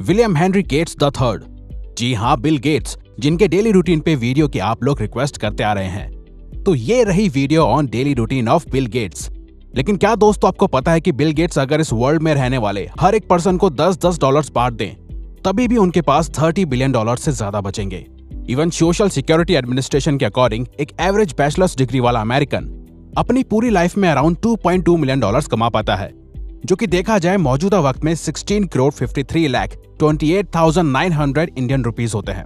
William Henry Gates the third. जी हाँ, Bill Gates, जिनके डेली रूटीन पे वीडियो की आप लोग रिक्वेस्ट करते आ रहे हैं। तो ये रही video on daily routine of Bill Gates. लेकिन क्या दोस्तों आपको पता है कि बिल गेट्स अगर इस वर्ल्ड में रहने वाले हर एक पर्सन को 10-10 डॉलर्स बांट दें, तभी भी उनके पास 30 बिलियन डॉलर से ज्यादा बचेंगे। इवन सोशल सिक्योरिटी एडमिनिस्ट्रेशन के अकॉर्डिंग एक एवरेज बैचलर्स डिग्री वाला अमेरिकन अपनी पूरी लाइफ में अराउंड 2.2 मिलियन डॉलर्स कमा पाता है, जो कि देखा जाए मौजूदा वक्त में 16,53,28,900 इंडियन रुपीस होते हैं।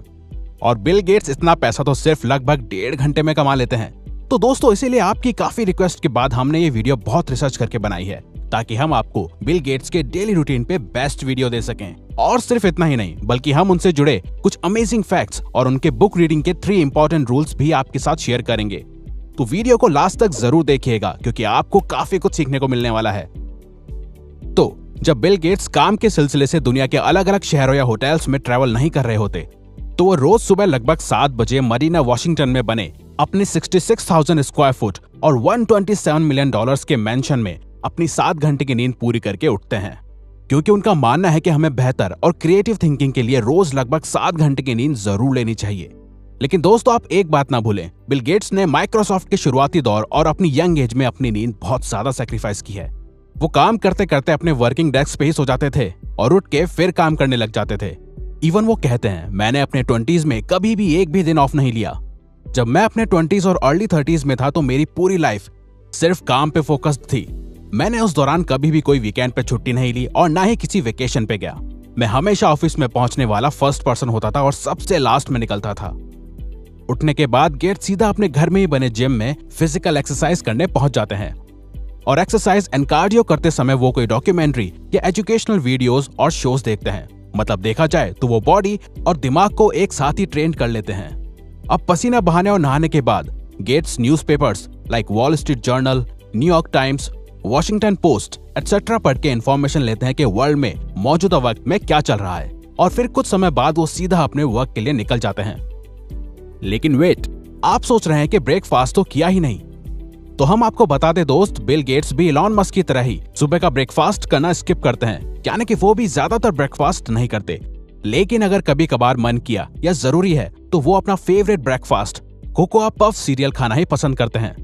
और बिल गेट्स इतना पैसा तो सिर्फ लगभग 1.5 घंटे में कमा लेते हैं। तो दोस्तों इसीलिए आपकी काफी रिक्वेस्ट के बाद हमने ये वीडियो बहुत रिसर्च करके बनाई है, ताकि हम आपको बिल गेट्स के डेली रूटीन पे बेस्ट वीडियो दे सकें। और सिर्फ इतना ही नहीं, बल्कि हम उनसे जुड़े कुछ अमेजिंग फैक्ट्स और उनके बुक रीडिंग के 3 इंपॉर्टेंट रूल्स भी आपके साथ शेयर करेंगे। तो वीडियो को लास्ट तक जरूर देखिएगा, क्योंकि आपको काफी कुछ सीखने को मिलने वाला है। तो जब बिल गेट्स काम के सिलसिले से दुनिया के अलग अलग शहरों या होटल्स में ट्रैवल नहीं कर रहे होते, तो वो रोज सुबह लगभग 7 बजे मरीना वॉशिंगटन में बने अपने 66,000 स्क्वायर फुट और 127 मिलियन डॉलर्स के मैंशन में अपनी 7 घंटे की नींद पूरी करके उठते हैं, क्योंकि उनका मानना है कि हमें बेहतर और क्रिएटिव थिंकिंग के लिए रोज लगभग 7 घंटे की नींद जरूर लेनी चाहिए। लेकिन दोस्तों आप एक बात ना भूलें, बिल गेट्स ने माइक्रोसॉफ्ट के शुरुआती दौर और अपनी यंग एज में अपनी नींद बहुत ज्यादा सैक्रिफाइस की है। वो काम करते करते अपने वर्किंग डेस्क पे ही सो जाते थे और उठ के फिर काम करने लग जाते थे। इवन वो कहते हैं, मैंने अपने 20s में कभी भी एक भी दिन ऑफ नहीं लिया। जब मैं अपने 20s और अर्ली 30s में था तो मेरी पूरी लाइफ सिर्फ काम पे फोकस्ड थी। मैंने उस दौरान कभी भी कोई वीकेंड पे छुट्टी नहीं ली और ना ही किसी वेकेशन पे गया। मैं हमेशा ऑफिस में पहुंचने वाला फर्स्ट पर्सन होता था और सबसे लास्ट में निकलता था। उठने के बाद गेट सीधा अपने घर में ही बने जिम में फिजिकल एक्सरसाइज करने पहुंच जाते हैं और एक्सरसाइज एंड कार्डियो करते समय वो कोई डॉक्यूमेंट्री या एजुकेशनल वीडियोस और शोज देखते हैं। मतलब देखा जाए तो वो बॉडी और दिमाग को एक साथ ही ट्रेन कर लेते हैं। अब पसीना बहाने और नहाने के बाद gets newspapers like Wall Street Journal, New York Times, Washington Post etcetera पढ़ के इन्फॉर्मेशन लेते हैं कि वर्ल्ड में मौजूदा वक्त में क्या चल रहा है, और फिर कुछ समय बाद वो सीधा अपने वर्क के लिए निकल जाते हैं। लेकिन वेट, आप सोच रहे हैं कि ब्रेकफास्ट तो किया ही नहीं। तो हम आपको बता दें दोस्त, बिल गेट्स भी इलॉन मस्क की तरह ही सुबह का ब्रेकफास्ट करना स्किप करते हैं, यानी कि वो भी ज्यादातर ब्रेकफास्ट नहीं करते। लेकिन अगर कभी कभार मन किया या जरूरी है तो वो अपना favourite breakfast cocoa puff serial खाना ही पसंद करते हैं।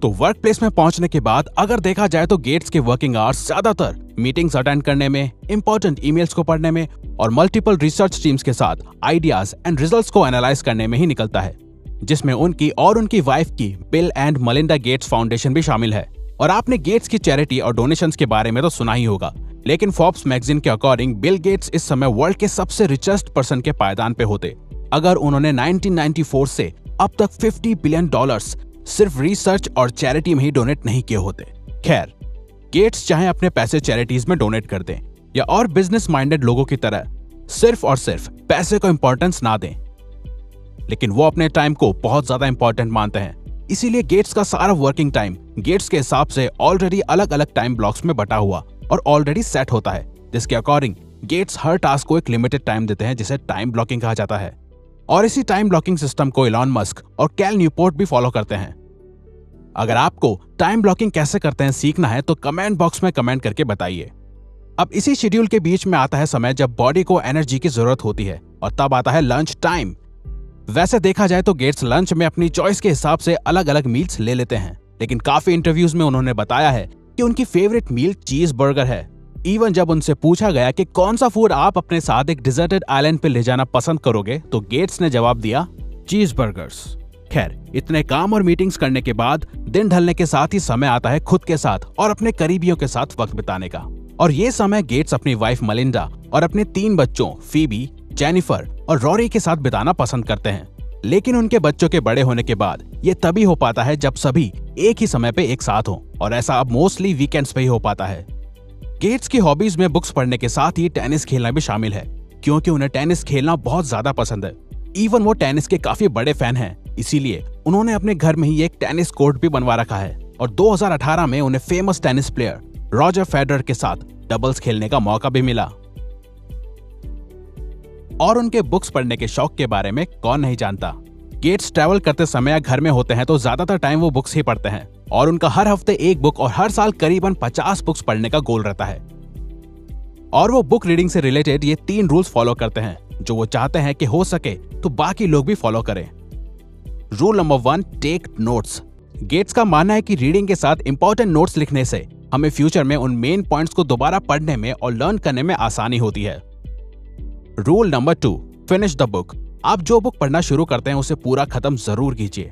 तो वर्क प्लेस में पहुंचने के बाद अगर देखा जाए तो गेट्स के वर्किंग आवर्स ज्यादातर मीटिंग्स अटेंड करने में, इंपॉर्टेंट ईमेल्स को पढ़ने में और मल्टीपल रिसर्च टीम्स के साथ आइडियाज एंड रिजल्ट्स को एनालाइज करने में ही निकलता है, जिसमें उनकी और उनकी वाइफ की Bill and Melinda Gates foundation भी शामिल है। और आपने गेट्स की चैरिटी और डोनेशंस के बारे में तो सुना ही होगा, लेकिन फोर्ब्स मैगजीन के अकॉर्डिंग बिल गेट्स इस समय वर्ल्ड के सबसे रिचेस्ट पर्सन के पायदान पे होते, अगर उन्होंने 1994 से अब तक 50 बिलियन डॉलर्स सिर्फ रिसर्च और चैरिटी में ही डोनेट नहीं किए होते। खैर, गेट्स चाहे अपने पैसे चैरिटीज में डोनेट कर दें या और बिजनेस माइंडेड लोगों की तरह सिर्फ और सिर्फ पैसे को इंपॉर्टेंस ना दें, लेकिन वो अपने टाइम को बहुत ज्यादा इंपॉर्टेंट मानते हैं। इसीलिए गेट्स का सारा वर्किंग टाइम गेट्स के हिसाब से ऑलरेडी अलग अलग टाइम ब्लॉक्स में बटा हुआ और ऑलरेडी सेट होता है, जिसके अकॉर्डिंग गेट्स हर टास्क को एक लिमिटेड टाइम देते हैं, जिसे टाइम ब्लॉकिंग कहा जाता है। और इसी टाइम ब्लॉकिंग सिस्टम को इलॉन मस्क और कैल न्यूपोर्ट भी फॉलो करते हैं। अगर आपको टाइम ब्लॉकिंग कैसे करते हैं सीखना है तो कमेंट बॉक्स में कमेंट करके बताइए। अब इसी शेड्यूल के बीच में आता है समय जब बॉडी को एनर्जी की जरूरत होती है, और तब आता है लंच टाइम। वैसे देखा जाए तो गेट्स लंच में अपनी चॉइस के हिसाब से अलग अलग मील्स ले लेते हैं, लेकिन काफी इंटरव्यूज में उन्होंने बताया है कि उनकी फेवरेट मील चीज बर्गर है। इवन जब उनसे पूछा गया कि कौन सा फूड आप अपने साथ एक डिजर्टेड आइलैंड पे ले जाना पसंद करोगे, तो गेट्स ने जवाब दिया, चीज बर्गर्स। खैर, इतने काम और मीटिंग्स करने के बाद दिन ढलने के साथ ही समय आता है खुद के साथ और अपने करीबियों के साथ वक्त बिताने का। और ये समय गेट्स अपनी वाइफ मलिंडा और अपने 3 बच्चों फीबी, जेनिफर और रॉरी के साथ बिताना पसंद करते हैं। लेकिन उनके बच्चों के बड़े होने के बाद ये तभी हो पाता है जब सभी एक ही समय पे एक साथ हों, और ऐसा अब मोस्टली वीकेंड्स पे ही हो पाता है। गेट्स की हॉबीज में बुक्स पढ़ने के साथ ही टेनिस खेलना भी शामिल है, क्योंकि उन्हें टेनिस खेलना बहुत ज्यादा पसंद है। इवन वो टेनिस के काफी बड़े फैन हैं, इसीलिए उन्होंने अपने घर में ही एक टेनिस कोर्ट भी बनवा रखा है। और 2018 में उन्हें famous tennis player Roger Federer के साथ डबल्स खेलने का मौका भी मिला। और उनके बुक्स पढ़ने के शौक के बारे में कौन नहीं जानता। गेट्स ट्रैवल करते समय या घर में होते हैं तो ज्यादातर टाइम वो बुक्स ही पढ़ते हैं, और उनका हर हफ्ते एक बुक और हर साल करीबन 50 बुक्स पढ़ने का गोल रहता है। और वो बुक रीडिंग से रिलेटेड ये 3 रूल्स फॉलो करते हैं जो वो चाहते हैं कि हो सके तो बाकी लोग भी फॉलो करें। Rule number 1, take notes. Gates का मानना है कि रीडिंग के साथ इंपॉर्टेंट नोट्स लिखने से हमें फ्यूचर में उन मेन पॉइंट्स को दोबारा पढ़ने में और लर्न करने में आसानी होती है। Rule number 2, finish the book. आप जो बुक पढ़ना शुरू करते हैं उसे पूरा खत्म जरूर कीजिए।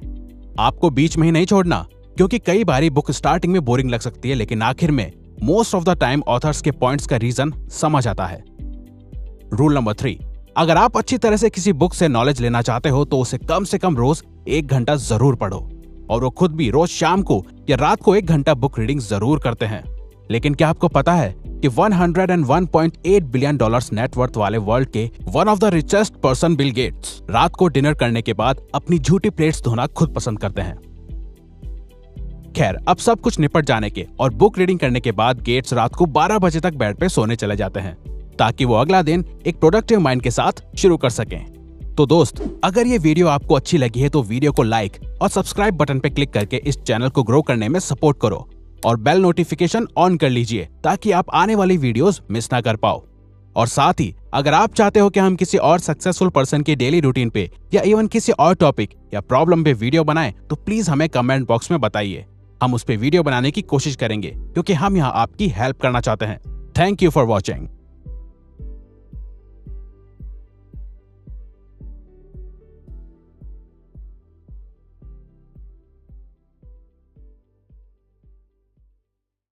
आपको बीच में ही नहीं छोड़ना, क्योंकि कई बारी बुक स्टार्टिंग में बोरिंग लग सकती है लेकिन आखिर में most of the time authors के पॉइंट्स का रीजन समझ आता है। रूल नंबर 3, अगर आप अच्छी तरह से किसी बुक से नॉलेज लेना चाहते हो तो उसे कम से कम रोज 1 घंटा जरूर पढ़ो। और वो खुद भी रोज शाम को या रात को 1 घंटा बुक रीडिंग जरूर करते हैं। लेकिन क्या आपको पता है कि $101.8 बिलियन नेटवर्थ वाले वर्ल्ड के one of the richest person Bill Gates रात को डिनर करने के बाद अपनी झूठी प्लेट्स धोना खुद पसंद करते हैं। खैर, अब सब कुछ निपट जाने के और बुक रीडिंग करने के बाद गेट्स रात को 12 बजे तक बेड पे सोने चले जाते हैं ताकि वो अगला दिन एक प्रोडक्टिव माइंड के साथ शुरू कर सकें। तो दोस्त, अगर ये वीडियो आपको अच्छी लगी है तो वीडियो को लाइक और सब्सक्राइब बटन पे क्लिक करके इस चैनल को ग्रो करने में सपोर्ट करो और बेल नोटिफिकेशन ऑन कर लीजिए ताकि आप आने वाली वीडियोस मिस ना कर पाओ। और साथ ही अगर आप चाहते हो कि हम किसी और सक्सेसफुल पर्सन के डेली रूटीन पे या इवन किसी और टॉपिक या प्रॉब्लम पे वीडियो बनाएं तो प्लीज हमें कमेंट बॉक्स में बताइए। हम उस पे वीडियो बनाने की कोशिश करेंगे क्योंकि हम यहाँ आपकी हेल्प करना चाहते हैं। Thank you for watching.